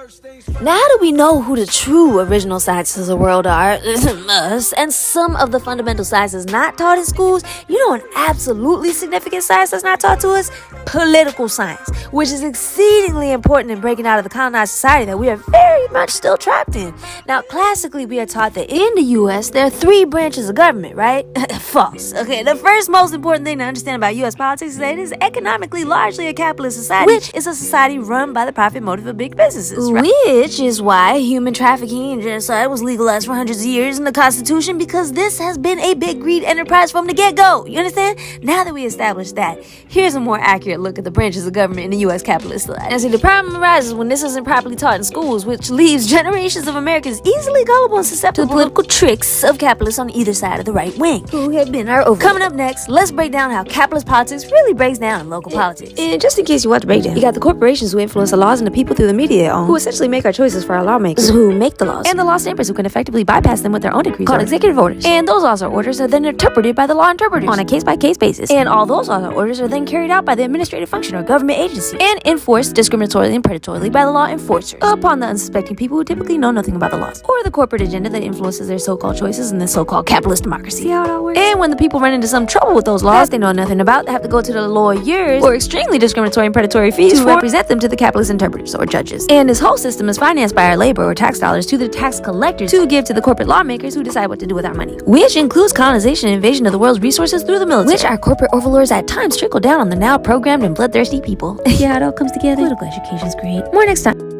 Now that we know who the true original scientists of the world are, us, and some of the fundamental sciences not taught in schools, you know an absolutely significant science that's not taught to us? Political science, which is exceedingly important in breaking out of the colonized society that we are very much still trapped in. Now, classically, we are taught that in the U.S., there are 3 branches of government, right? False. Okay, the first most important thing to understand about U.S. politics is that it is economically largely a capitalist society, which is a society run by the profit motive of big businesses, right? Which is why human trafficking and genocide was legalized for hundreds of years in the Constitution, because this has been a big greed enterprise from the get-go. You understand? Now that we established that, here's a more accurate look at the branches of government in the U.S. capitalist society. Now, see, the problem arises when this isn't properly taught in schools, which leaves generations of Americans easily gullible and susceptible to the political tricks of capitalists on either side of the right wing, who have been our over. Coming up next, let's break down how capitalist politics really breaks down in local politics. And just in case you want to break down, you got the corporations who influence the laws and the people through the media they own, who essentially make our choices for our lawmakers, who make the laws, and the law stampers who can effectively bypass them with their own decrees called executive orders. And those laws or orders are then interpreted by the law interpreters on a case-by-case basis. And all those laws or orders are then carried out by the administrative function or government agency and enforced discriminatorily and predatorily by the law enforcers upon the unsuspecting people who typically know nothing about the laws or the corporate agenda that influences their so-called choices in this so-called capitalist democracy. See how it all works? And when the people run into some trouble with those laws they know nothing about, they have to go to the lawyers or extremely discriminatory and predatory fees to represent them to the capitalist interpreters or judges. And this whole system is financed by our labor or tax dollars to the tax collectors to give to the corporate lawmakers who decide what to do with our money, which includes colonization and invasion of the world's resources through the military, which our corporate overlords at times trickle down on the now programmed and bloodthirsty people. Yeah, it all comes together. Political education's great. More next time.